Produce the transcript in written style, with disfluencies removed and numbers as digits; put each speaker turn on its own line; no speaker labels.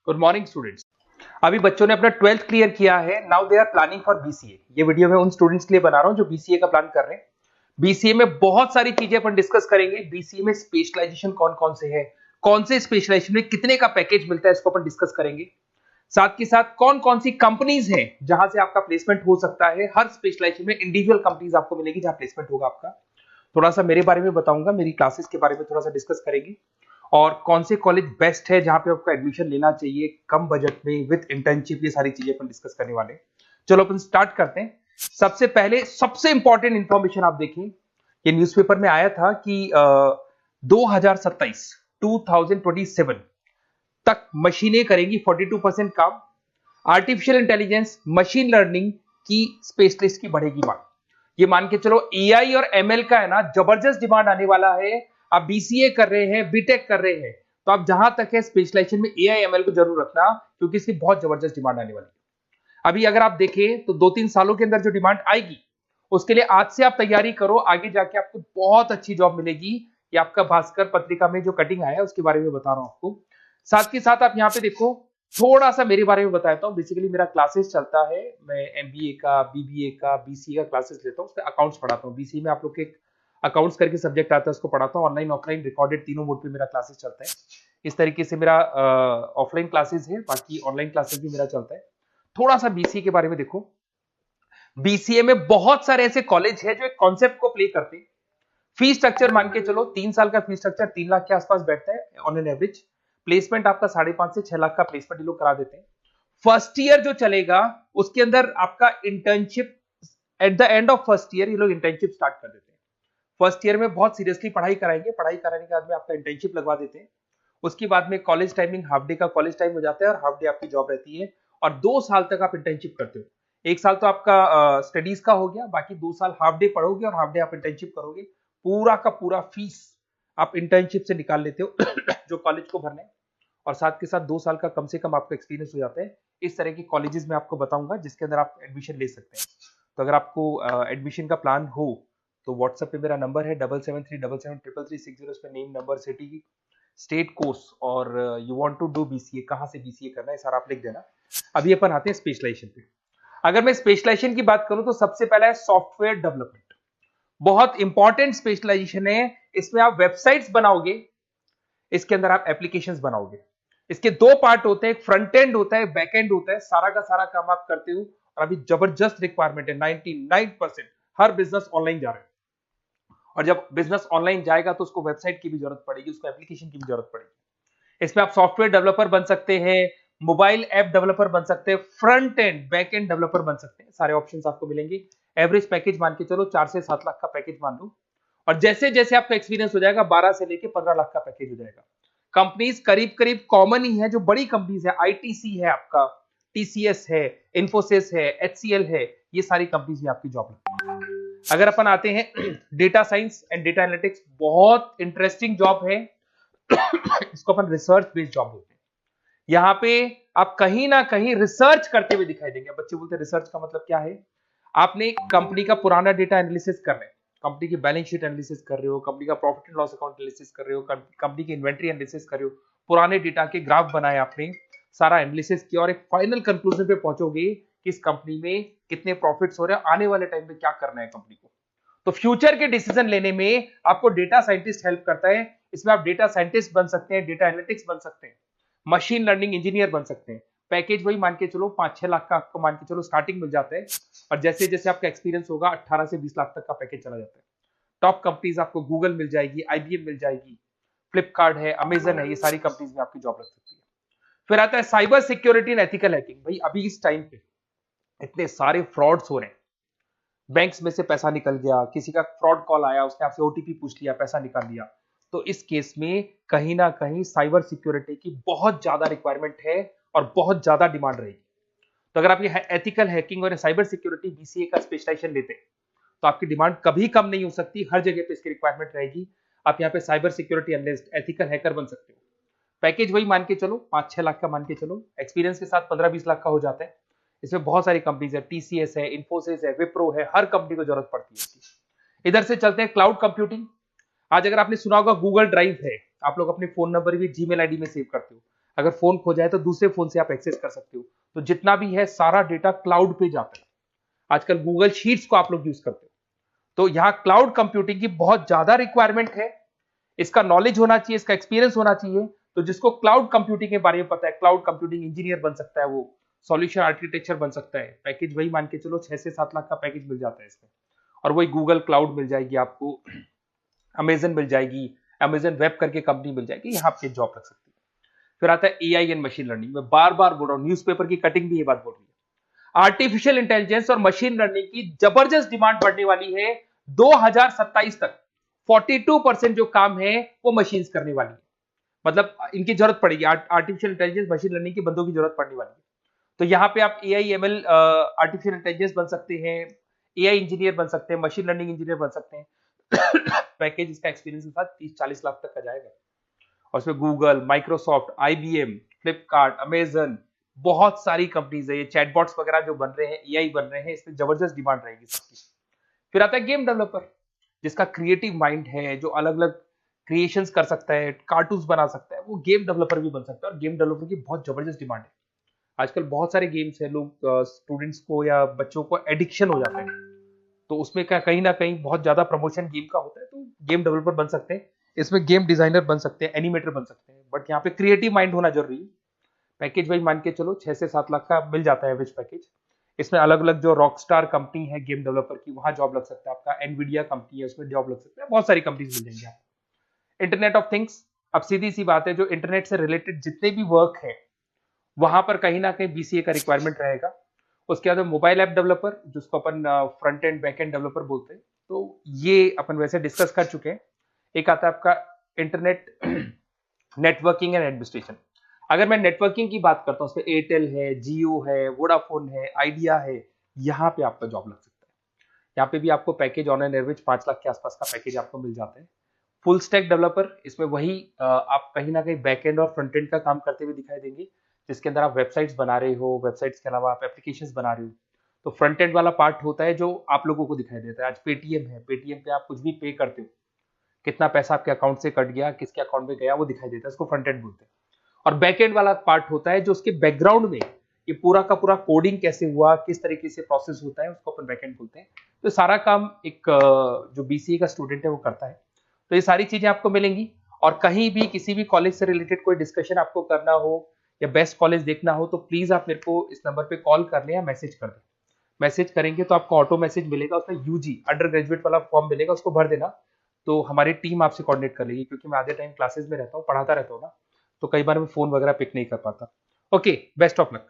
Good morning students. अभी बच्चों ने अपना 12th क्लियर किया है। Now they are planning for BCA. ये वीडियो मैं उन स्टूडेंट्स के लिए बना रहा हूं जो बीसीए का प्लान कर रहे हैं। बीसीए में बहुत सारी चीजें अपन डिस्कस करेंगे। बीसीए में स्पेशलाइजेशन कौन कौन से है, कौन से स्पेशलाइजेशन में कितने का पैकेज मिलता है, इसको अपन डिस्कस करेंगे। साथ के साथ कौन कौन सी कंपनीज हैं जहां से आपका प्लेसमेंट हो सकता है। हर स्पेशलाइजेशन में इंडिविजुअल कंपनीज आपको मिलेगी जहां प्लेसमेंट होगा आपका। थोड़ा सा मेरे बारे में बताऊंगा, मेरी क्लासेस के बारे में थोड़ा सा डिस्कस करेंगे और कौन से कॉलेज बेस्ट है जहां पे आपको एडमिशन लेना चाहिए कम बजट में विद इंटर्नशिप। ये सारी चीजें अपन डिस्कस करने वाले हैं। चलो अपन स्टार्ट करते हैं। सबसे पहले सबसे इंपॉर्टेंट इंफॉर्मेशन आप देखिए, ये न्यूज़पेपर में आया था कि 2027 तक मशीनें करेंगी 42% काम। आर्टिफिशियल इंटेलिजेंस, मशीन लर्निंग की स्पेशलिस्ट की बढ़ेगी मांग। ये मान के चलो एआई और एमएल का है ना जबरदस्त डिमांड आने वाला है। आप बीसीए कर रहे हैं, बीटेक कर रहे हैं, तो आप जहां तक है स्पेशलाइजेशन में एआई एमएल को जरूर रखना, क्योंकि इसकी बहुत जबरदस्त डिमांड आने वाली है। अभी अगर आप देखें तो 2-3 सालों के अंदर जो डिमांड आएगी उसके लिए आज से आप तैयारी करो, आगे जाके आपको बहुत अच्छी जॉब मिलेगी। ये आपका भास्कर पत्रिका में जो कटिंग आया है उसके बारे में बता रहा हूं आपको। साथ के साथ आप यहाँ पे देखो, थोड़ा सा मेरे बारे में बताता हूँ। बेसिकली मेरा क्लासेस चलता है, मैं एमबीए का, बीबीए का, बीसीए का क्लासेस लेता हूँ, उसमें अकाउंट्स पढ़ाता हूँ। बीसीए में आप लोग के अकाउंट्स करके सब्जेक्ट आता है, उसको पढ़ाता हूँ। ऑनलाइन ऑफलाइन रिकॉर्डेड तीनों मोड पे मेरा क्लासेस चलता है। इस तरीके से मेरा ऑफलाइन क्लासेस है, बाकी ऑनलाइन क्लासेस भी मेरा चलता है। थोड़ा सा बीसीए के बारे में देखो। बीसीए में बहुत सारे ऐसे कॉलेज है जो एक कॉन्सेप्ट को प्ले करते हैं। फीस स्ट्रक्चर मान के चलो 3 साल का फीस स्ट्रक्चर 3 लाख के आसपास बैठता है ऑन एन एवरेज। प्लेसमेंट आपका 5.5 से 6 लाख का प्लेसमेंट ये लोग करा देते हैं। फर्स्ट ईयर जो चलेगा उसके अंदर आपका internship, at the end of first year ये लोग इंटर्नशिप स्टार्ट कर देते हैं। फर्स्ट ईयर में बहुत सीरियसली पढ़ाई कराएंगे, पढ़ाई कराने के बाद में आपका इंटर्नशिप लगवा देते हैं। उसके बाद में कॉलेज टाइमिंग हाफ डे का कॉलेज टाइम हो जाता है और हाफ डे आपकी जॉब रहती है। और 2 साल तक आप इंटर्नशिप करते हो। 1 साल तो आपका स्टडीज का हो गया, बाकी 2 साल हाफ डे पढ़ोगे और हाफ डे आप इंटर्नशिप करोगे। पूरा का पूरा फीस आप इंटर्नशिप से निकाल लेते हो जो कॉलेज को भरना है। और साथ के साथ 2 साल का कम से कम आपका एक्सपीरियंस हो जाता है। इस तरह के कॉलेजेस में आपको बताऊंगा जिसके अंदर आप एडमिशन ले सकते हैं। तो अगर आपको एडमिशन का प्लान हो तो व्हाट्सएप पे मेरा नंबर है 7737733360। इस पे name, number, city, state, course और you want to do BCA, कहां से बीसीए करना है सारा आप लिख देना। अभी अपन आते हैं स्पेशलाइजेशन पे। अगर मैं स्पेशलाइजेशन की बात करूं तो सबसे पहला है सॉफ्टवेयर डेवलपमेंट। बहुत इंपॉर्टेंट स्पेशलाइजेशन है। इसमें आप वेबसाइट्स बनाओगे, इसके अंदर आप एप्लीकेशंस बनाओगे। इसके 2 पार्ट होते हैं, एक फ्रंट एंड होता है, बैक एंड होता है। सारा का सारा काम आप करते हो और अभी जबरदस्त रिक्वायरमेंट है। 99% हर बिजनेस ऑनलाइन जा रहा है और जब बिजनेस ऑनलाइन जाएगा तो उसको वेबसाइट की भी जरूरत पड़ेगी, उसको एप्लीकेशन की भी जरूरत पड़ेगी। इसमें आप सॉफ्टवेयर डेवलपर बन सकते हैं, मोबाइल ऐप डेवलपर बन सकते हैं, front end back end developer बन सकते हैं। सारे ऑप्शंस आपको मिलेंगे। एवरेज पैकेज मान के चलो 4 से 7 लाख का पैकेज मान लो। और जैसे जैसे आपका एक्सपीरियंस हो जाएगा 12 से लेके 15 लाख का पैकेज हो जाएगा। कंपनीज करीब करीब कॉमन ही है, जो बड़ी कंपनीज है, आईटीसी है आपका, टीसीएस है, इन्फोसिस है, एचसीएल है, ये सारी कंपनीज में आपकी जॉब लगती है। अगर अपन आते हैं data science and data analytics, बहुत इंटरेस्टिंग जॉब है। इसको अपन रिसर्च बेस्ड जॉब बोलते हैं। यहाँ पे आप कहीं ना कहीं रिसर्च करते हुए दिखाई देंगे। बच्चे बोलते हैं रिसर्च का मतलब क्या है? आपने कंपनी का पुराना डेटा एनालिसिस कर रहे हैं, कंपनी की बैलेंस शीट एनालिसिस कर रहे हो, कंपनी का profit and loss account analysis कर रहे हो, कंपनी की इन्वेंट्री एनालिसिस कर रहे हो, पुराने डेटा के ग्राफ बनाए आपने, सारा एनालिसिस किया और एक फाइनल कंक्लूजन पे पहुंचोगे कि इस कंपनी में कितने प्रॉफिट्स हो रहे हैं, आने वाले टाइम पे क्या करना है कंपनी को। तो फ्यूचर के डिसीजन लेने में आपको डेटा साइंटिस्ट हेल्प करता है। इसमें आप डेटा साइंटिस्ट बन सकते हैं, डेटा एनालिटिक्स बन सकते हैं, मशीन लर्निंग इंजीनियर बन सकते हैं। पैकेज वही मान के चलो 5-6 लाख का आपको मान के चलो स्टार्टिंग मिल जाता है। और जैसे जैसे आपका एक्सपीरियंस होगा 18 से 20 लाख तक का पैकेज चला जाता है। टॉप कंपनीज आपको गूगल मिल जाएगी, आईबीएम मिल जाएगी, फ्लिपकार्ट है, अमेजन है, ये सारी कंपनीज में आपकी जॉब लग सकती है। फिर आता है cyber security and ethical hacking. भाई अभी इस टाइम पे इतने सारे फ्रॉड्स हो रहे हैं, बैंक्स में से पैसा निकल गया, किसी का फ्रॉड कॉल आया, उसने आपसे ओटीपी पूछ लिया, पैसा निकाल लिया। तो इस केस में कहीं ना कहीं साइबर सिक्योरिटी की बहुत ज्यादा रिक्वायरमेंट है और बहुत ज्यादा डिमांड रहेगी। तो अगर आप ये एथिकल हैकिंग और साइबर सिक्योरिटी बीसीए का स्पेशलाइजेशन लेते हैं तो आपकी डिमांड कभी कम नहीं हो सकती, हर जगह पे इसकी रिक्वायरमेंट रहेगी। आप यहाँ पे cyber security analyst, ethical hacker बन सकते हो। पैकेज वही मान के चलो 5-6 लाख का मान के चलो, एक्सपीरियंस के साथ 15-20 लाख का हो जाता है। इसमें बहुत सारी कंपनीज है, टीसीएस है, इन्फोसिस है, विप्रो है, हर कंपनी को जरूरत पड़ती है इसकी। इधर से चलते हैं क्लाउड कंप्यूटिंग। आज अगर आपने सुना होगा गूगल ड्राइव है, आप लोग अपने फोन नंबर भी जीमेल आईडी में सेव करते हो। अगर फोन खो जाए तो दूसरे फोन से आप एक्सेस कर सकते हो। तो जितना भी है सारा डेटा क्लाउड पे जाता है। आजकल गूगल शीट्स को आप लोग यूज करते हो, तो यहाँ क्लाउड कंप्यूटिंग की बहुत ज्यादा रिक्वायरमेंट है। इसका नॉलेज होना चाहिए, इसका एक्सपीरियंस होना चाहिए। तो जिसको क्लाउड कंप्यूटिंग के बारे में पता है, क्लाउड कंप्यूटिंग इंजीनियर बन सकता है, वो सॉल्यूशन आर्किटेक्चर बन सकता है। पैकेज वही मान के चलो 6 से 7 लाख का पैकेज मिल जाता है इसमें, और वही गूगल क्लाउड मिल जाएगी आपको, अमेजन मिल जाएगी, अमेजन वेब करके कंपनी मिल जाएगी, यहाँ पे जॉब लग सकती है। फिर आता है एआई एंड मशीन लर्निंग। मैं बार बार बोल रहा हूँ, न्यूज़पेपर की कटिंग भी ये बात बोल रही है। आर्टिफिशियल इंटेलिजेंस और मशीन लर्निंग की जबरदस्त डिमांड बढ़ने वाली है 2027 तक। 42% जो काम है वो मशीन्स करने वाली है, मतलब इनकी जरूरत पड़ेगी। आर्टिफिशियल इंटेलिजेंस मशीन लर्निंग के बंदों की जरूरत पड़ने वाली है। तो यहाँ पे आप एआई एमएल आर्टिफिशियल इंटेलिजेंस बन सकते हैं, एआई इंजीनियर बन सकते हैं, मशीन लर्निंग इंजीनियर बन सकते हैं। पैकेज इसका एक्सपीरियंस के साथ 30-40 लाख तक का जाएगा। और उसमें Google, Microsoft, IBM, Flipkart, Amazon, बहुत सारी कंपनीज है। ये चैटबॉट्स वगैरह जो बन रहे हैं, एआई बन रहे हैं, इसमें जबरदस्त डिमांड रहेगी सबकी। फिर आता है गेम डेवलपर, जिसका क्रिएटिव माइंड है, जो अलग अलग क्रिएशंस कर सकता है, कार्टून्स बना सकता है, वो गेम डेवलपर भी बन सकता है। और गेम डेवलपर की बहुत जबरदस्त डिमांड है। आजकल बहुत सारे गेम्स है, लोग स्टूडेंट्स को या बच्चों को एडिक्शन हो जाता है, तो उसमें क्या कहीं ना कहीं बहुत ज्यादा प्रमोशन गेम का होता है। तो गेम डेवलपर बन सकते हैं, इसमें गेम डिजाइनर बन सकते हैं, एनिमेटर बन सकते हैं, बट यहाँ पे क्रिएटिव माइंड होना जरूरी है। पैकेज वही मान के चलो 6 से 7 लाख का मिल जाता है एवरेज पैकेज। इसमें अलग अलग जो रॉकस्टार कंपनी है गेम डेवलपर की, वहां जॉब लग सकता है आपका। एनवीडिया कंपनी है, उसमें जॉब लग सकता है। बहुत सारी कंपनीज मिल जाएंगी आपको। इंटरनेट ऑफ थिंग्स, अब सीधी सी बात है, जो इंटरनेट से रिलेटेड जितने भी वर्क है वहां पर कहीं ना कहीं बीसीए का रिक्वायरमेंट रहेगा। उसके बाद मोबाइल ऐप डेवलपर, जिसको अपन front end back end developer बोलते हैं, तो ये अपन वैसे डिस्कस कर चुके हैं। एक आता है आपका इंटरनेट नेटवर्किंग एंड एडमिनिस्ट्रेशन। अगर मैं नेटवर्किंग की बात करता हूँ, उसमें एयरटेल है, जियो है, वोडाफोन है, आइडिया है, यहाँ पे आपका जॉब लग सकता है। यहाँ पे भी आपको package on an average 5 lakh के आसपास का पैकेज आपको मिल जाता है। फुल स्टैक डेवलपर, इसमें वही आप कहीं ना कहीं बैक एंड और फ्रंट एंड का काम करते हुए दिखाई देंगे, जिसके अंदर आप वेबसाइट्स बना रहे हो, वेबसाइट्स के अलावा आप एप्लीकेशंस बना रहे हो। तो फ्रंट एंड वाला पार्ट होता है जो आप लोगों को दिखाई देता है। आज पेटीएम है, पेटीएम पे आप कुछ भी पे करते हो, कितना पैसा आपके अकाउंट से कट गया, किसके अकाउंट में गया, वो दिखाई देता है, इसको फ्रंट एंड बोलते हैं। और बैक एंड वाला पार्ट होता है जो उसके बैकग्राउंड में ये पूरा का पूरा कोडिंग कैसे हुआ, किस तरीके से प्रोसेस होता है, उसको अपन बैक एंड बोलते हैं। तो सारा काम एक जो बीसीए का स्टूडेंट है वो करता है। तो ये सारी चीजें आपको मिलेंगी। और कहीं भी किसी भी कॉलेज से रिलेटेड कोई डिस्कशन आपको करना हो या बेस्ट कॉलेज देखना हो, तो प्लीज आप मेरे को इस नंबर पे कॉल कर लें या मैसेज कर दें। मैसेज करेंगे तो आपको ऑटो मैसेज मिलेगा, उसमें यूजी अंडर ग्रेजुएट वाला फॉर्म मिलेगा, उसको भर देना। तो हमारी टीम आपसे कोऑर्डिनेट कर लेगी, क्योंकि मैं आधे टाइम क्लासेस में रहता हूँ, पढ़ाता रहता हूँ ना, तो कई बार मैं फोन वगैरह पिक नहीं कर पाता। Okay, best of luck.